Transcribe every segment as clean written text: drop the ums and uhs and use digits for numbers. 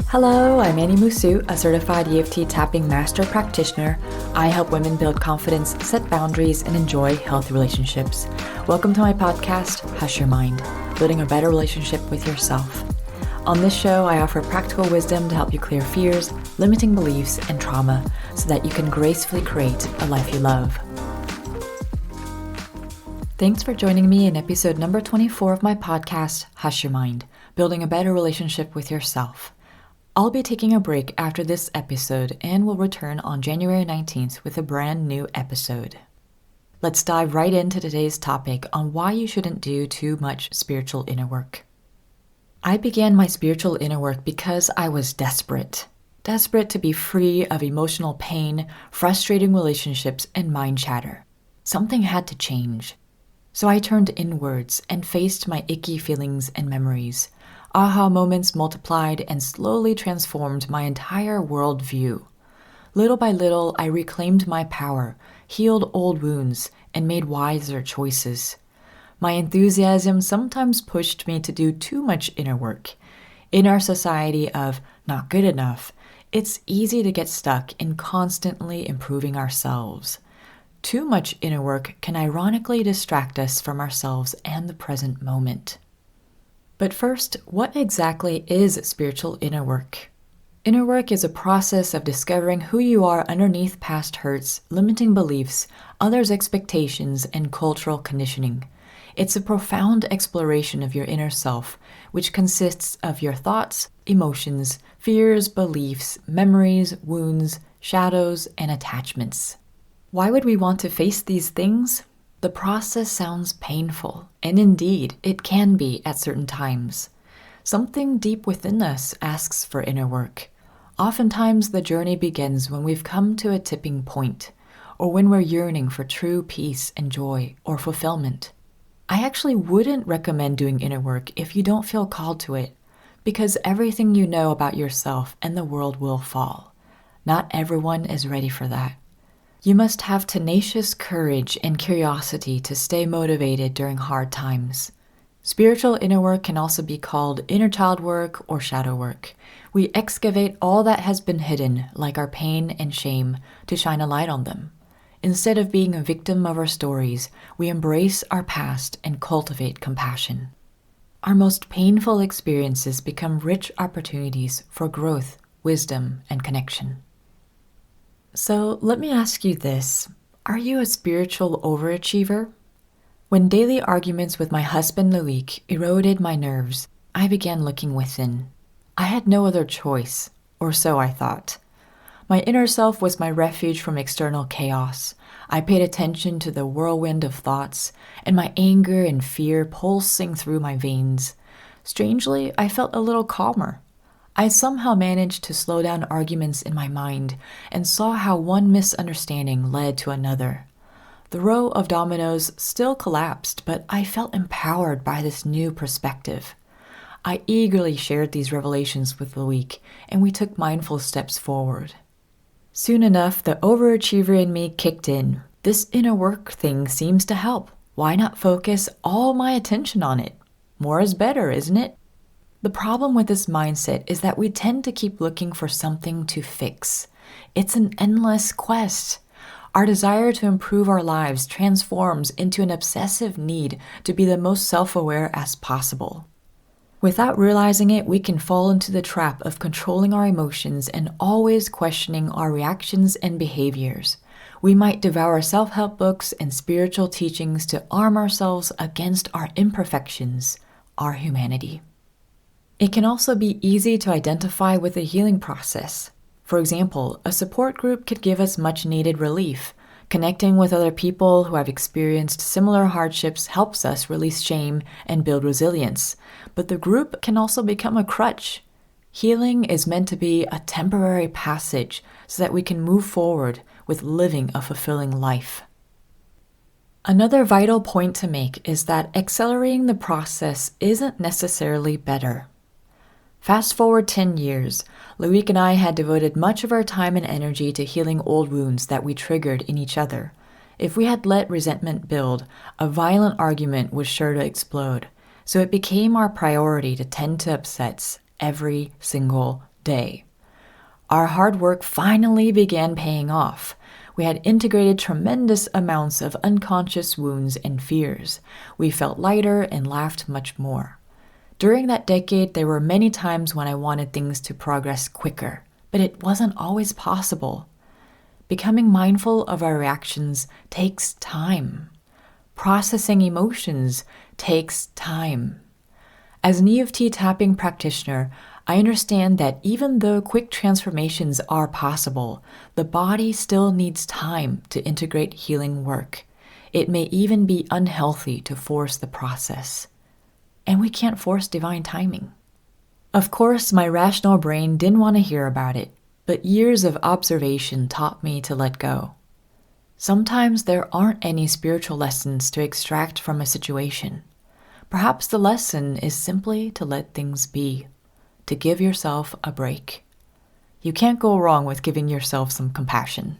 Hello, I'm Annie Musu, a certified EFT tapping master practitioner. I help women build confidence, set boundaries, and enjoy healthy relationships. Welcome to my podcast, Hush Your Mind, building a better relationship with yourself. On this show, I offer practical wisdom to help you clear fears, limiting beliefs, and trauma so that you can gracefully create a life you love. Thanks for joining me in episode number 24 of my podcast, Hush Your Mind, building a better relationship with yourself. I'll be taking a break after this episode and will return on January 19th with a brand new episode. Let's dive right into today's topic on why you shouldn't do too much spiritual inner work. I began my spiritual inner work because I was desperate to be free of emotional pain, frustrating relationships, and mind chatter. Something had to change. So I turned inwards and faced my icky feelings and memories. Aha moments multiplied and slowly transformed my entire worldview. Little by little, I reclaimed my power, healed old wounds, and made wiser choices. My enthusiasm sometimes pushed me to do too much inner work. In our society of not good enough, it's easy to get stuck in constantly improving ourselves. Too much inner work can ironically distract us from ourselves and the present moment. But first, what exactly is spiritual inner work? Inner work is a process of discovering who you are underneath past hurts, limiting beliefs, others' expectations, and cultural conditioning. It's a profound exploration of your inner self, which consists of your thoughts, emotions, fears, beliefs, memories, wounds, shadows, and attachments. Why would we want to face these things? The process sounds painful, and indeed, it can be at certain times. Something deep within us asks for inner work. Oftentimes, the journey begins when we've come to a tipping point, or when we're yearning for true peace and joy or fulfillment. I actually wouldn't recommend doing inner work if you don't feel called to it, because everything you know about yourself and the world will fall. Not everyone is ready for that. You must have tenacious courage and curiosity to stay motivated during hard times. Spiritual inner work can also be called inner child work or shadow work. We excavate all that has been hidden, like our pain and shame, to shine a light on them. Instead of being a victim of our stories, we embrace our past and cultivate compassion. Our most painful experiences become rich opportunities for growth, wisdom, and connection. So let me ask you this. Are you a spiritual overachiever? When daily arguments with my husband Loic eroded my nerves, I began looking within. I had no other choice, or so I thought. My inner self was my refuge from external chaos. I paid attention to the whirlwind of thoughts, and my anger and fear pulsing through my veins. Strangely, I felt a little calmer. I somehow managed to slow down arguments in my mind and saw how one misunderstanding led to another. The row of dominoes still collapsed, but I felt empowered by this new perspective. I eagerly shared these revelations with Loic, and we took mindful steps forward. Soon enough, the overachiever in me kicked in. This inner work thing seems to help. Why not focus all my attention on it? More is better, isn't it? The problem with this mindset is that we tend to keep looking for something to fix. It's an endless quest. Our desire to improve our lives transforms into an obsessive need to be the most self-aware as possible. Without realizing it, we can fall into the trap of controlling our emotions and always questioning our reactions and behaviors. We might devour self-help books and spiritual teachings to arm ourselves against our imperfections, our humanity. It can also be easy to identify with the healing process. For example, a support group could give us much-needed relief. Connecting with other people who have experienced similar hardships helps us release shame and build resilience. But the group can also become a crutch. Healing is meant to be a temporary passage so that we can move forward with living a fulfilling life. Another vital point to make is that accelerating the process isn't necessarily better. Fast forward 10 years, Loic and I had devoted much of our time and energy to healing old wounds that we triggered in each other. If we had let resentment build, a violent argument was sure to explode. So it became our priority to tend to upsets every single day. Our hard work finally began paying off. We had integrated tremendous amounts of unconscious wounds and fears. We felt lighter and laughed much more. During that decade, there were many times when I wanted things to progress quicker, but it wasn't always possible. Becoming mindful of our reactions takes time. Processing emotions takes time. As an EFT tapping practitioner, I understand that even though quick transformations are possible, the body still needs time to integrate healing work. It may even be unhealthy to force the process. And we can't force divine timing. Of course, my rational brain didn't want to hear about it, but years of observation taught me to let go. Sometimes there aren't any spiritual lessons to extract from a situation. Perhaps the lesson is simply to let things be, to give yourself a break. You can't go wrong with giving yourself some compassion.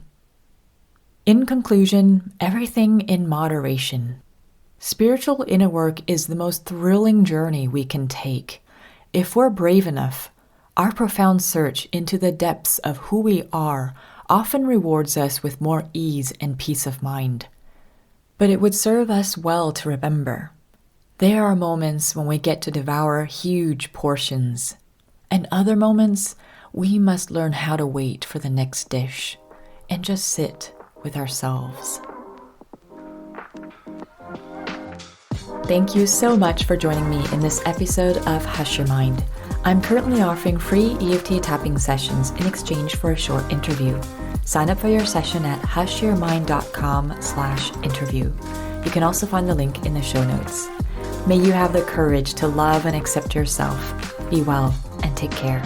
In conclusion, everything in moderation. Spiritual inner work is the most thrilling journey we can take. If we're brave enough, our profound search into the depths of who we are often rewards us with more ease and peace of mind. But it would serve us well to remember, there are moments when we get to devour huge portions, and other moments we must learn how to wait for the next dish and just sit with ourselves. Thank you so much for joining me in this episode of Hush Your Mind. I'm currently offering free EFT tapping sessions in exchange for a short interview. Sign up for your session at hushyourmind.com/interview. You can also find the link in the show notes. May you have the courage to love and accept yourself. Be well and take care.